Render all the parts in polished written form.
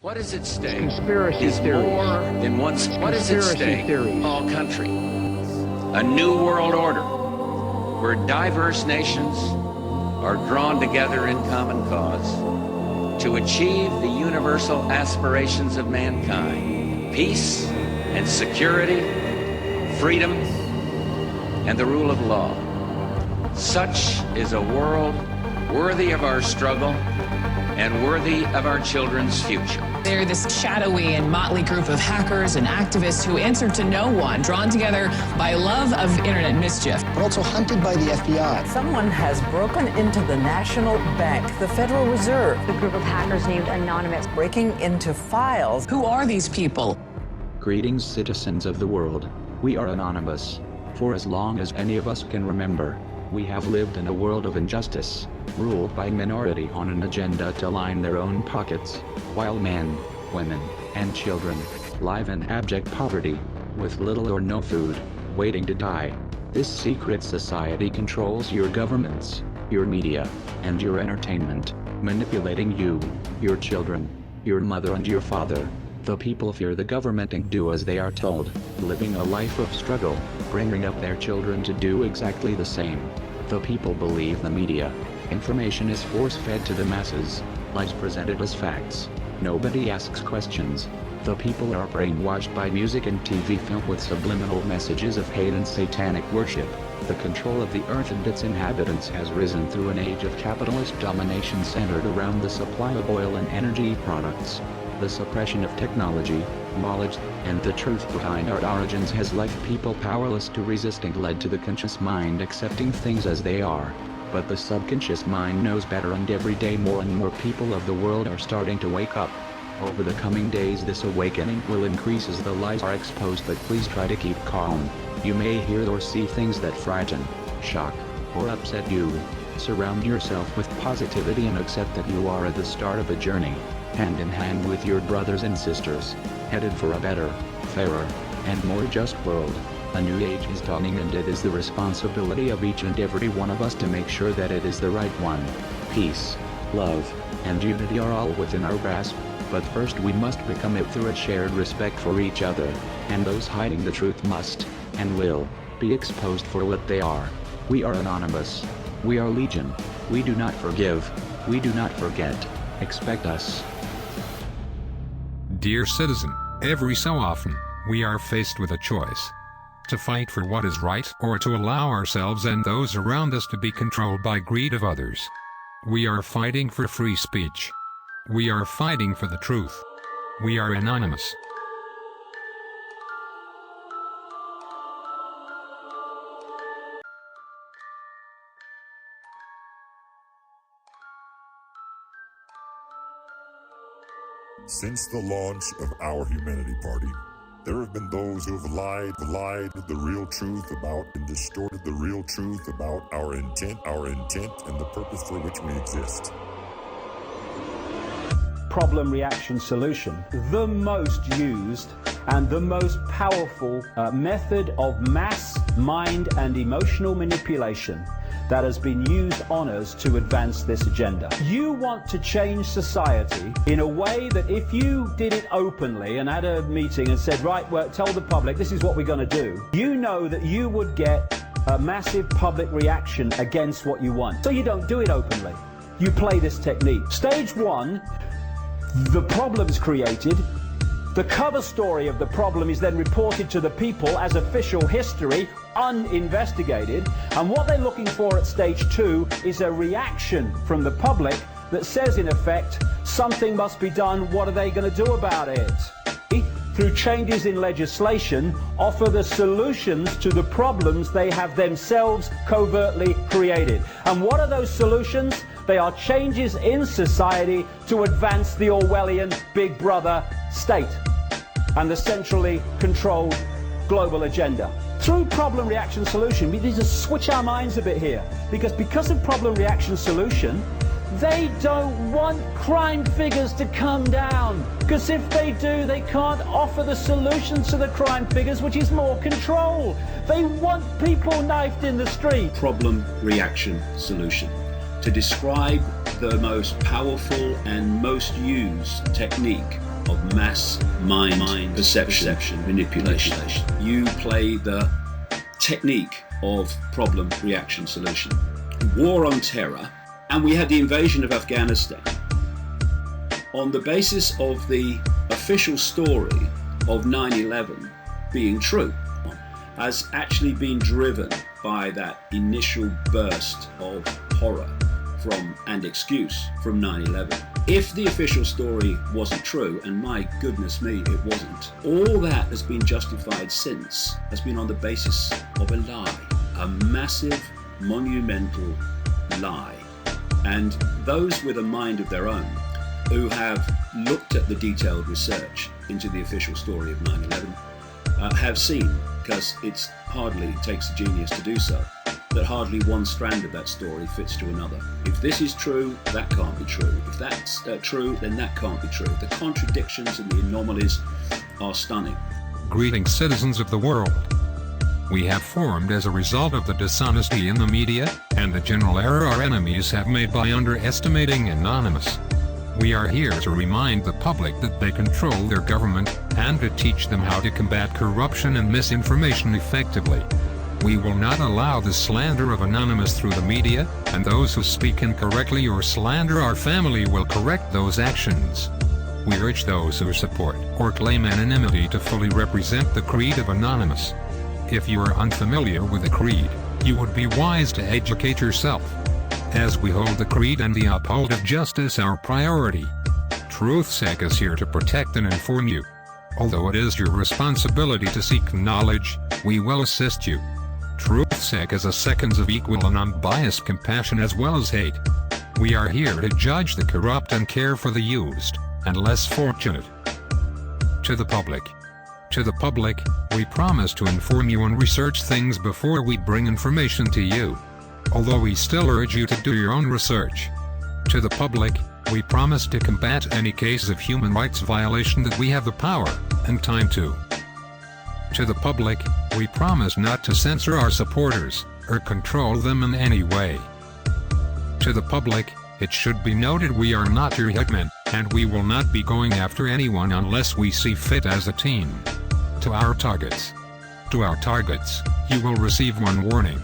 What is at stake Conspiracy is theories. more than once. What is at Conspiracy stake? theories. All country. A new world order where diverse nations are drawn together in common cause to achieve the universal aspirations of mankind: peace and security, freedom, and the rule of law. Such is a world worthy of our struggle and worthy of our children's future. They're this shadowy and motley group of hackers and activists who answer to no one, drawn together by love of internet mischief. But also hunted by the FBI. Someone has broken into the National Bank, the Federal Reserve. The group of hackers named Anonymous. Breaking into files. Who are these people? Greetings, citizens of the world. We are Anonymous. For as long as any of us can remember, we have lived in a world of injustice, ruled by minority on an agenda to line their own pockets, while men, women, and children live in abject poverty, with little or no food, waiting to die. This secret society controls your governments, your media, and your entertainment, manipulating you, your children, your mother and your father. The people fear the government and do as they are told, living a life of struggle, bringing up their children to do exactly the same. The people believe the media. Information is force-fed to the masses, lies presented as facts. Nobody asks questions. The people are brainwashed by music and TV filled with subliminal messages of hate and satanic worship. The control of the earth and its inhabitants has risen through an age of capitalist domination centered around the supply of oil and energy products. The suppression of technology, knowledge, and the truth behind our origins has left people powerless to resist and led to the conscious mind accepting things as they are. But the subconscious mind knows better, and every day more and more people of the world are starting to wake up. Over the coming days this awakening will increase as the lies are exposed, but please try to keep calm. You may hear or see things that frighten, shock, or upset you. Surround yourself with positivity and accept that you are at the start of a journey, hand in hand with your brothers and sisters, headed for a better, fairer, and more just world. A new age is dawning, and it is the responsibility of each and every one of us to make sure that it is the right one. Peace, love, and unity are all within our grasp, but first we must become it through a shared respect for each other, and those hiding the truth must, and will, be exposed for what they are. We are Anonymous. We are Legion. We do not forgive. We do not forget. Expect us. Dear citizen, every so often, we are faced with a choice: to fight for what is right, or to allow ourselves and those around us to be controlled by greed of others. We are fighting for free speech. We are fighting for the truth. We are Anonymous. Since the launch of Our Humanity Party, there have been those who have lied the real truth about and distorted the real truth about our intent, and the purpose for which we exist. Problem reaction solution, the most used and the most powerful method of mass mind and emotional manipulation that has been used on us to advance this agenda. You want to change society in a way that if you did it openly and had a meeting and said, right, well, tell the public this is what we're going to do, you know that you would get a massive public reaction against what you want. So you don't do it openly. You play this technique. Stage one, the problem's created. The cover story of the problem is then reported to the people as official history, uninvestigated, and what they're looking for at stage two is a reaction from the public that says, in effect, something must be done, what are they going to do about it? Through changes in legislation, offer the solutions to the problems they have themselves covertly created. And what are those solutions? They are changes in society to advance the Orwellian Big Brother state and the centrally controlled global agenda. Through problem reaction solution, we need to switch our minds a bit here, because of problem reaction solution, they don't want crime figures to come down, because if they do, they can't offer the solution to the crime figures, which is more control. They want people knifed in the street. Problem reaction solution. To describe the most powerful and most used technique of mass mind perception manipulation. You play the technique of problem, reaction, solution. War on terror, and we had the invasion of Afghanistan on the basis of the official story of 9/11 being true, has actually been driven by that initial burst of horror and excuse from 9/11. If the official story wasn't true, and my goodness me, it wasn't, all that has been justified since has been on the basis of a lie, a massive, monumental lie. And those with a mind of their own who have looked at the detailed research into the official story of 9/11 have seen, because it hardly takes a genius to do so, that hardly one strand of that story fits to another. If this is true, that can't be true. If that's true, then that can't be true. The contradictions and the anomalies are stunning. Greetings, citizens of the world. We have formed as a result of the dishonesty in the media, and the general error our enemies have made by underestimating Anonymous. We are here to remind the public that they control their government, and to teach them how to combat corruption and misinformation effectively. We will not allow the slander of Anonymous through the media, and those who speak incorrectly or slander our family will correct those actions. We urge those who support or claim anonymity to fully represent the creed of Anonymous. If you are unfamiliar with the creed, you would be wise to educate yourself. As we hold the creed and the uphold of justice our priority, TruthSec is here to protect and inform you. Although it is your responsibility to seek knowledge, we will assist you. TruthSec is a seconds of equal and unbiased compassion as well as hate. We are here to judge the corrupt and care for the used and less fortunate. To the public. To the public, we promise to inform you and research things before we bring information to you. Although we still urge you to do your own research. To the public, we promise to combat any cases of human rights violation that we have the power and time to. To the public, we promise not to censor our supporters or control them in any way. To the public, it should be noted we are not your hitmen, and we will not be going after anyone unless we see fit as a team. To our targets. To our targets, you will receive one warning.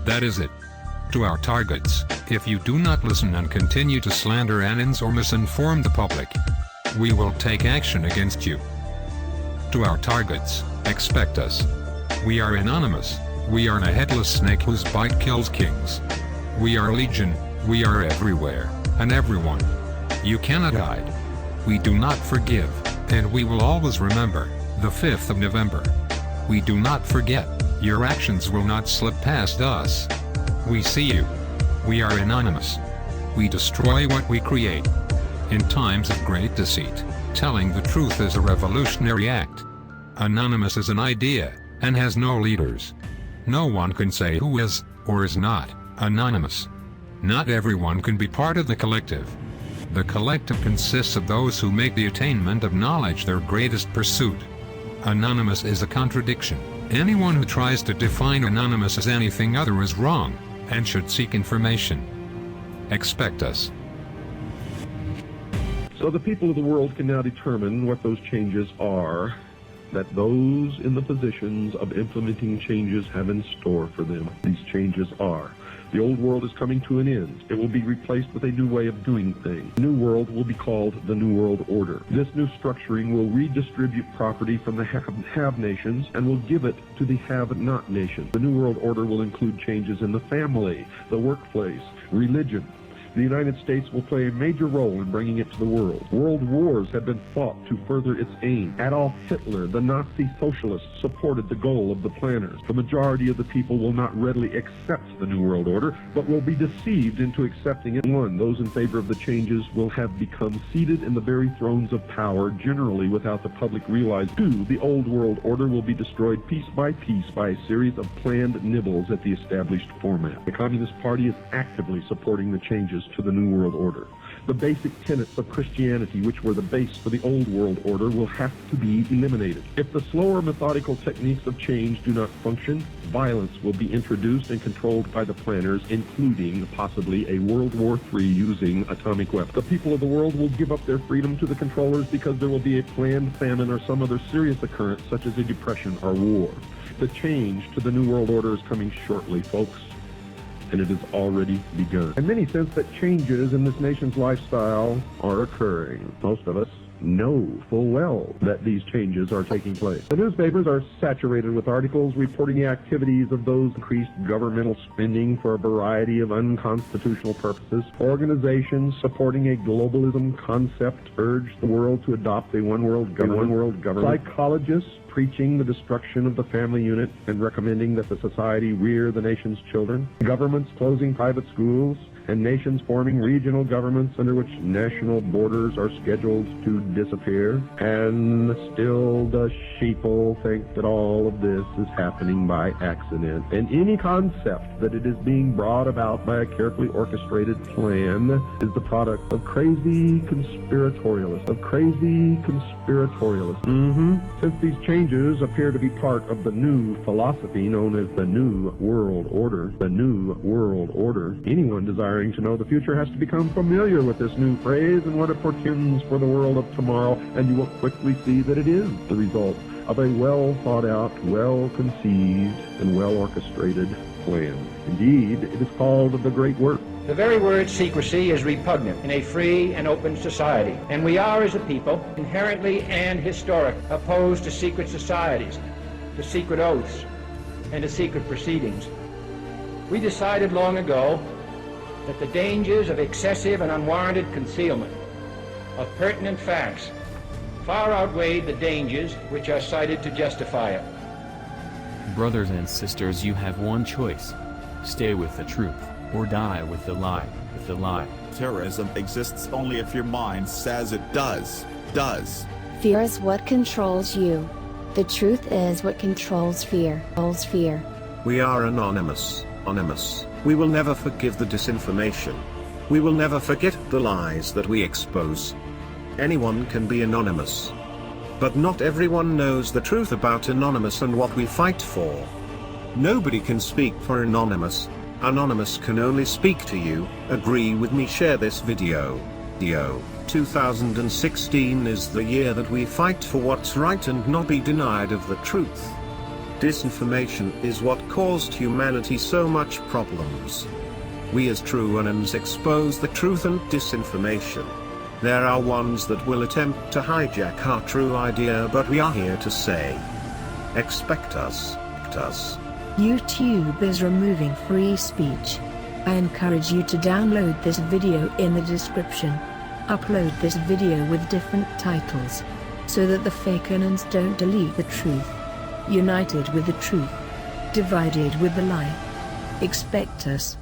That is it. To our targets, if you do not listen and continue to slander Anons or misinform the public, we will take action against you. To our targets, expect us. We are Anonymous. We are a headless snake whose bite kills kings. We are Legion. We are everywhere, and everyone. You cannot hide. We do not forgive, and we will always remember, the 5th of November. We do not forget. Your actions will not slip past us. We see you. We are Anonymous. We destroy what we create. In times of great deceit, telling the truth is a revolutionary act. Anonymous is an idea, and has no leaders. No one can say who is, or is not, Anonymous. Not everyone can be part of the collective. The collective consists of those who make the attainment of knowledge their greatest pursuit. Anonymous is a contradiction. Anyone who tries to define Anonymous as anything other is wrong, and should seek information. Expect us. So the people of the world can now determine what those changes are that those in the positions of implementing changes have in store for them. These changes are: the old world is coming to an end. It will be replaced with a new way of doing things. The new world will be called the New World Order. This new structuring will redistribute property from the have nations and will give it to the have-not nations. The New World Order will include changes in the family, the workplace, religion. The United States will play a major role in bringing it to the world. World wars have been fought to further its aim. Adolf Hitler, the Nazi socialist, supported the goal of the planners. The majority of the people will not readily accept the New World Order, but will be deceived into accepting it. Those in favor of the changes will have become seated in the very thrones of power, generally without the public realizing. 2. The old world order will be destroyed piece by a series of planned nibbles at the established format. The Communist Party is actively supporting the changes to the New World Order. The basic tenets of Christianity, which were the base for the old world order, will have to be eliminated. If the slower methodical techniques of change do not function, violence will be introduced and controlled by the planners, including possibly a World War III using atomic weapons. The people of the world will give up their freedom to the controllers because there will be a planned famine or some other serious occurrence, such as a depression or war. The change to the New World Order is coming shortly, folks, and it has already begun. And many sense that changes in this nation's lifestyle are occurring. Most of us know full well that these changes are taking place. The newspapers are saturated with articles reporting the activities of those increased governmental spending for a variety of unconstitutional purposes. Organizations supporting a globalism concept urge the world to adopt a one world government. Psychologists preaching the destruction of the family unit and recommending that the society rear the nation's children. Governments closing private schools, and nations forming regional governments under which national borders are scheduled to disappear. And still the sheeple think that all of this is happening by accident. And any concept that it is being brought about by a carefully orchestrated plan is the product of crazy conspiratorialists. Since these changes appear to be part of the new philosophy known as the New World Order, anyone desiring to know the future has to become familiar with this new phrase and what it portends for the world of tomorrow, and you will quickly see that it is the result of a well thought out, well conceived, and well orchestrated plan. Indeed, it is called the Great Work. The very word secrecy is repugnant in a free and open society, and we are, as a people, inherently and historically opposed to secret societies, to secret oaths, and to secret proceedings. We decided long ago that the dangers of excessive and unwarranted concealment of pertinent facts far outweighed the dangers which are cited to justify it. Brothers and sisters, you have one choice. Stay with the truth, or die with the lie. Terrorism exists only if your mind says it does. Fear is what controls you. The truth is what controls fear. We are anonymous. We will never forgive the disinformation. We will never forget the lies that we expose. Anyone can be anonymous. But not everyone knows the truth about Anonymous and what we fight for. Nobody can speak for Anonymous. Anonymous can only speak to you. Agree with me, share this video. 2016 is the year that we fight for what's right and not be denied of the truth. Disinformation is what caused humanity so much problems. We as true anons expose the truth and disinformation. There are ones that will attempt to hijack our true idea, but we are here to say, expect us. YouTube is removing free speech. I encourage you to download this video in the description. Upload this video with different titles, so that the fake anons don't delete the truth. United with the truth, divided with the lie. Expect us.